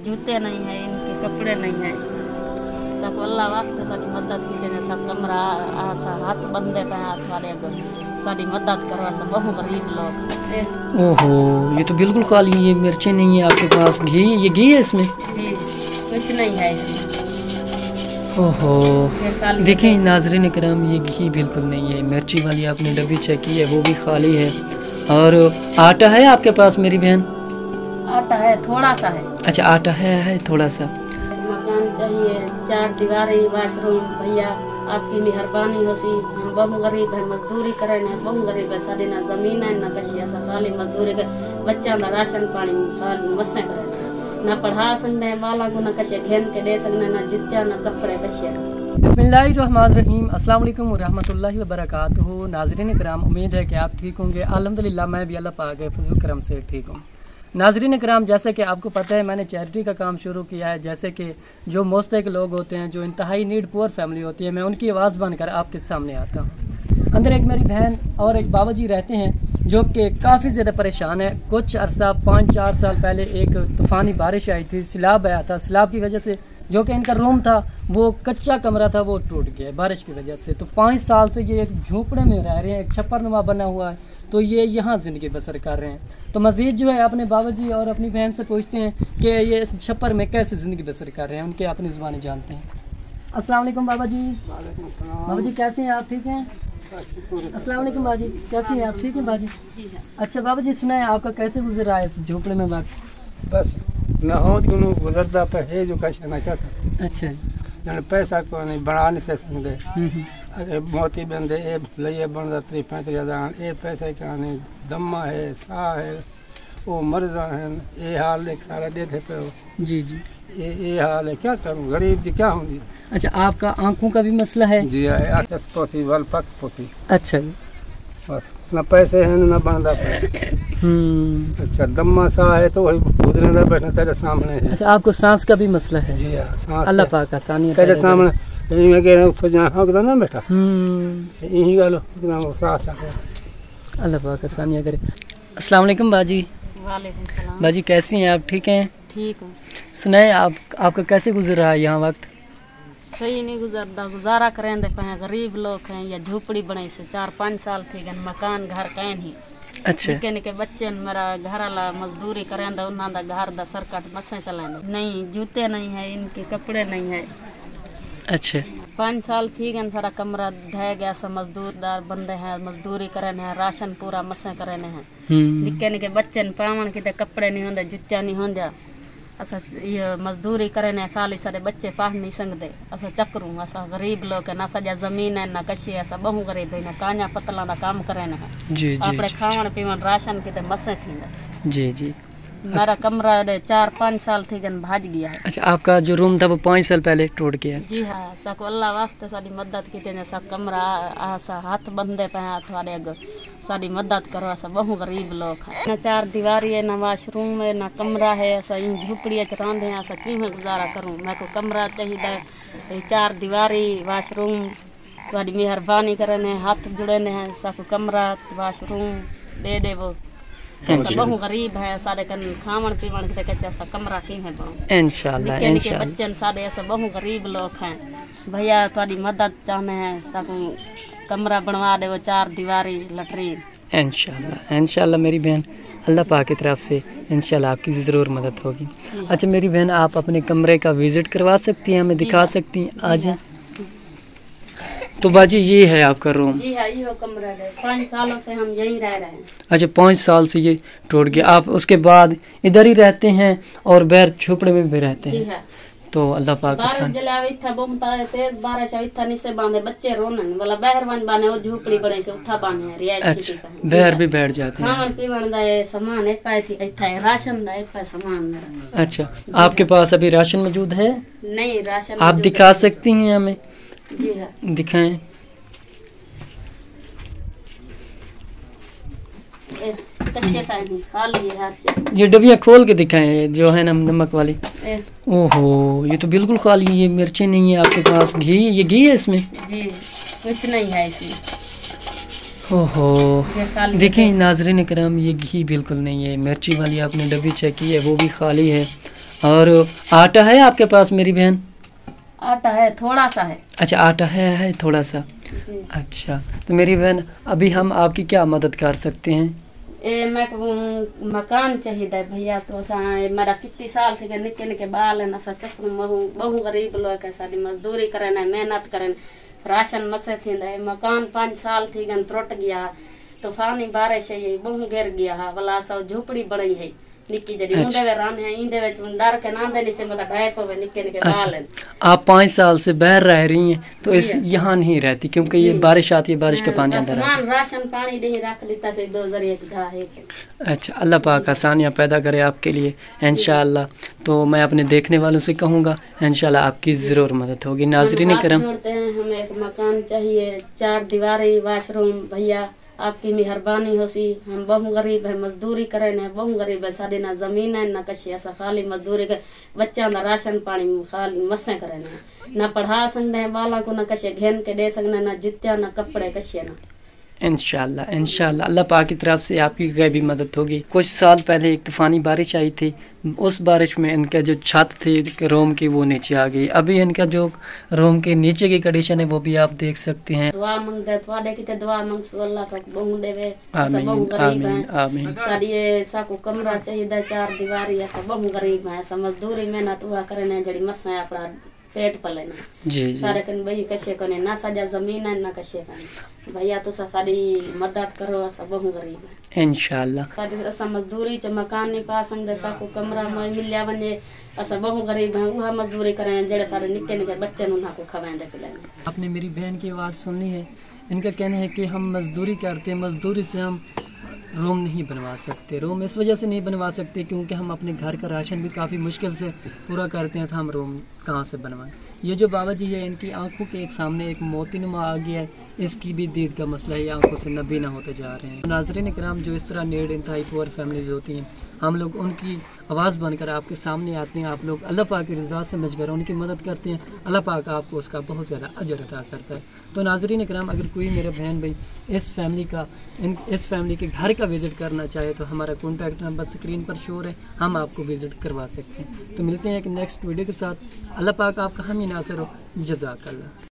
जूते नहीं है, इनके कपड़े नहीं है। सब अल्लाह वास्ते साड़ी मदद की सब कमरा हाथ बंदे पे हाथ वाले साड़ी मदद करवा सब बहुत गरीब लोग। ओहो, ये तो बिल्कुल खाली है, ये मिर्चें नहीं है आपके पास, घी, ये घी है इसमें? जी कुछ नहीं है इसमें। ओहो, देखें नाज़रीन करम, ये घी बिल्कुल नहीं है। मिर्ची वाली आपने डब्बी चेक की है, वो भी खाली है। और आटा है आपके पास मेरी बहन? आटा है, थोड़ा सा है। अच्छा, आटा है थोड़ा सा। मकान चाहिए, 4 दीवारी, वाशरूम। भैया आपकी मेहरबानी होसी, हम बहु गरीब है, मजदूरी करें हैं, बहु गरीब है, साड़ी ना जमीन है ना कशी, ऐसा खाली मजदूरी कर बच्चा ना राशन पानी खाली मसे करें, ना पढ़ा सकते हैं बाला को, ना कशे घेन के दे सकते, ना जूतिया ना कपड़े कशे। बिस्मिल्लाहिर्रहमानिर्रहीम, अस्सलाम वालेकुम व रहमतुल्लाहि व बरकातुहू। नाज़रीन कराम, उम्मीद है कि आप ठीक होंगे। अल्हम्दुलिल्लाह मैं भी अल्लाह पाक के फज़ल करम से ठीक हूँ। नाज़रीन कराम, जैसे कि आपको पता है मैंने चैरिटी का काम शुरू किया है। जैसे कि जो मुस्तहिक लोग होते हैं, जो इंतहाई नीड पुअर फैमिली होती है, मैं उनकी आवाज़ बनकर आपके सामने आता हूँ। अंदर एक मेरी बहन और एक बाबा जी रहते हैं जो कि काफ़ी ज़्यादा परेशान है। कुछ अरसा 5-4 साल पहले एक तूफ़ानी बारिश आई थी, सैलाब आया था। सैलाब की वजह से जो कि इनका रूम था, वो कच्चा कमरा था, वो टूट गया बारिश की वजह से। तो 5 साल से ये एक झोंपड़े में रह रहे हैं, एक छप्परनुमा बना हुआ है, तो ये यहाँ ज़िंदगी बसर कर रहे हैं। तो मज़ीद जो है अपने बाबा जी और अपनी बहन से पूछते हैं कि ये इस छप्पर में कैसे ज़िंदगी बसर कर रहे हैं, उनके अपनी ज़ुबानी जानते हैं। अस्सलाम वालेकुम बाबा जी। बाबा जी कैसे हैं आप, ठीक हैं? अस्सलाम वालेकुम बाबा जी, कैसे हैं आप, ठीक हैं बाबा जी? अच्छा बाबा जी, सुना है आपका कैसे गुजर रहा है इस झोपड़े में वक्त? बस ना हो तो गुजरता पे है जो कैसे ना क्या। अच्छा, जन पैसा को नहीं बना नहीं से संगे अगर मोती बंदे ए लिए बनदा 35,000 ए पैसे का नहीं दम्मा है, सा है, वो मर्जा है, ये हाल एक सारा दे थे पे। जी जी, ये हाल है, क्या करूँ, गरीब दी क्या होंगी। अच्छा, आपका आंखों का भी मसला है? जी आकस पोसी वल पक पोसी। अच्छा जी, बस ना पैसे हैं ना बनदा पे। अच्छा, दम्मा सा है तो वही गुजरने का बैठना तेरे सामने है। अच्छा, आपको सांस का भी मसला है? जी हाँ, सांस अल्लाह पाक आसानी तेरे सामने यही में कह रहा हूँ, जहाँ होगा ना बेटा यही गालो वो सांस अल्लाह पाक आसानी करे। अस्सलाम वालेकुम बाजी। वालेकुम सलाम। बाजी कैसी हैं आप, ठीक हैं? ठीक हूँ। सुनाए आपका कैसे गुजर रहा है यहाँ वक्त? सही नहीं गुजरता, गुजारा करें दे पे गरीब लोग हैं, या झोपड़ी बनाई से 4-5 साल थी गन, मकान घर कैन ही। अच्छा, निके निके बच्चे मेरा घर वाला मजदूरी करें दा, उन्हां दा घर दा सरकट मसे चलाने नहीं, जूते नहीं है, इनके कपड़े नहीं है। अच्छा, 5 साल थी गन, सारा कमरा ढह गया, सब मजदूरदार बंदे हैं, मजदूरी करें हैं, राशन पूरा मसे करें हैं। निके निके बच्चे पावन किते कपड़े नहीं होंगे, जुत्ता नहीं होंगे। असा ये मजदूरी करें हैं, खाली सारे बच्चे पढ़ नहीं सकते। असा चक्रू असा गरीब लोग है, ना सजा जमीन है ना कशी, असा बहु गरीब है, ना कांजा पतला का काम करें हैं। जी जी, अपने खावन पीवन राशन किते मसे थी। जी जी, मेरा कमरा 4-5 साल थी गन भाज गया है। अच्छा, आपका जो रूम था वो 5 साल पहले टूट गया? जी हाँ, सबको अल्लाह वास्ते साड़ी मदद की सब कमरा हाथ बंदे पे हाथ वाले साड़ी मदद करो, सब बहु गरीब लोग हैं। ना 4 दीवारी है, ना वाशरूम है, ना कमरा है, ऐसा यूँ झुपड़ी रांधे हैं, ऐसा क्यों मैं गुजारा करूँ। मेरे को कमरा चाहिए, 4 दीवारी वाशरूम, थोड़ी मेहरबानी करने, हाथ जुड़े हैं, सब कमरा वाशरूम दे दे वो। ऐसा बहु गरीब है, सारे कन खावन पीवन के कैसे ऐसा कमरा की है बहु। इंशाल्लाह निके बच्चे सारे ऐसे बहु गरीब लोग हैं। भैया थोड़ी मदद चाहते हैं, सबको कमरा बनवा दे, वो 4 दीवारी लटरीन। इंशाल्लाह इंशाल्लाह मेरी बहन, अल्लाह पाक की तरफ से इंशाल्लाह आपकी ज़रूर मदद होगी। अच्छा मेरी बहन, आप अपने कमरे का विज़िट करवा सकती हैं, हमें दिखा सकती हैं? आज तो बाजी ये है आपका रूम? जी है, ये कमरा है, 5 सालों से हम यहीं रह रहे हैं। अच्छा, 5 साल से ये टूट गया, आप उसके बाद इधर ही रहते हैं और बैर झोपड़े में भी रहते हैं? जी है। तो अल्लाह पाक तेज बारिश नीचे बांधे बच्चे रोने वाला बहरवन बाने, वो झोपड़ी बने से उठा बाने रियाज। अच्छा, बहर भी बैठ जाते हैं। खान पीवन दा सामान एक पाए थी, इतना राशन दा एक पाए सामान मेरा। अच्छा, आपके पास अभी राशन मौजूद है? नहीं, राशन आप दिखा सकती हैं हमें? जी हाँ, दिखाएं। ये डबिया खोल के दिखाएं जो है ना नमक वाली। ओहो, ये तो बिल्कुल खाली है, ये मिर्चें नहीं है आपके पास, घी, ये घी है इसमें? जी कुछ नहीं है इसमें। ओहो, देखें नाज़रीन करम, ये घी बिल्कुल नहीं है। मिर्ची वाली आपने डब्बी चेक की है, वो भी खाली है। और आटा है आपके पास मेरी बहन? आटा है, थोड़ा सा है। अच्छा, आटा है थोड़ा सा। जी। अच्छा, तो मेरी बहन अभी हम आपकी क्या मदद कर सकते हैं? मैं मकान चाहिए भैया। तो मेरा कितनी साल थे निके निके बाल है ना चक्र बहु गरीब लोग है, सारी मजदूरी करें मेहनत करें, राशन मसे थी। मकान 5 साल थी गन त्रुट गया, तूफानी बारिश है बहु गिर गया वाला सब झोपड़ी बनी है निक्की जड़ी। ऊंदे वे रान है इंदे विच डर के नांदे नहीं से मतलब ढाई पवे निक्के निक्के बाल है। आप 5 साल से बाहर रह रही हैं तो इस यहाँ नहीं रहती क्योंकि ये बारिश आती है, बारिश का पानी अंदर आता है। राशन पानी नहीं रख देता से 2 जरिए का है। अच्छा, अल्लाह पाक आसानियाँ पैदा करे आपके लिए इंशाअल्लाह। तो मैं अपने देखने वालों से कहूँगा इंशाअल्लाह आपकी ज़रूर मदद होगी। नाज़रीन करम, हमें एक मकान चाहिए, 4 दीवारी, वाशरूम। भैया आपकी मेहरबानी होसी। हम बहु गरीब है, मजदूरी करे ने बहु गरीब है, साड़ी ना जमीन है ना कशी, ऐसा खाली मजदूरी के बच्चा ना राशन पानी खाली मसे करे ना पढ़ा सकते हैं बाला को, ना कशे घेन के दे सकते, ना जुत्या ना कपड़े कशे ना। इंशाअल्लाह इंशाअल्लाह अल्लाह पाक की तरफ से आपकी गैबी मदद होगी। कुछ साल पहले एक तूफ़ानी बारिश आई थी, उस बारिश में इनका जो छत थी रूम की वो नीचे आ गई। अभी इनका जो रूम के नीचे की कंडीशन है वो भी आप देख सकते हैं। दुआ मंगते थोड़े की दुआ मंगसु अल्लाह का बहु देवे। आमीन आमीन आमीन। साड़ी साको कमरा चाहिए 4 दीवारी, ऐसा बहु गरीब है, ऐसा मजदूरी मेहनत हुआ करे ने जड़ी मसा अपना पेट पले ना। जी जी। सारे कन भाई कशे कने ना साजा जमीन है ना कशे कने। भैया तो साड़ी मदद करो, ऐसा बहु गरीब है इंशाअल्लाह। साड़ी असा मजदूरी च मकान नहीं पा सकते, साको कमरा में मिलिया वने, असा बहु गरीब है, वह मजदूरी करें जड़े सारे निक्के निक्के बच्चे उन्हा को खवाएंदे पिलाएंदे। आपने मेरी बहन की आवाज़ सुनी है, इनका कहना है कि हम मजदूरी करते हैं, मजदूरी से हम रूम नहीं बनवा सकते। रूम इस वजह से नहीं बनवा सकते क्योंकि हम अपने घर का राशन भी काफ़ी मुश्किल से पूरा करते हैं, तो हम रूम कहाँ से बनवाएं। ये जो बाबा जी है इनकी आंखों के सामने एक मोतीनुमा आ गया है, इसकी भी दीद का मसला है, आंखों से नबीना होते जा रहे हैं। नाज़रीन इकराम, जो इस तरह नीड इंतहाई पुअर फैमिलीज़ होती हैं, हम लोग उनकी आवाज़ बनकर आपके सामने आते हैं। आप लोग अल्लाह पाक की रज़ा समझकर उनकी मदद करते हैं, अल्लाह पाक आपको उसका बहुत ज़्यादा अजर अता करता है। तो नाज़रीन इकराम, अगर कोई मेरे बहन भाई इस फैमिली के घर का विज़िट करना चाहे तो हमारा कॉन्टैक्ट नंबर स्क्रीन पर शो है, हम आपको विज़िट करवा सकते हैं। तो मिलते हैं एक नेक्स्ट वीडियो के साथ। अल्लाह पाक आपका हम ही नासर हो। जज़ाकल्लाह।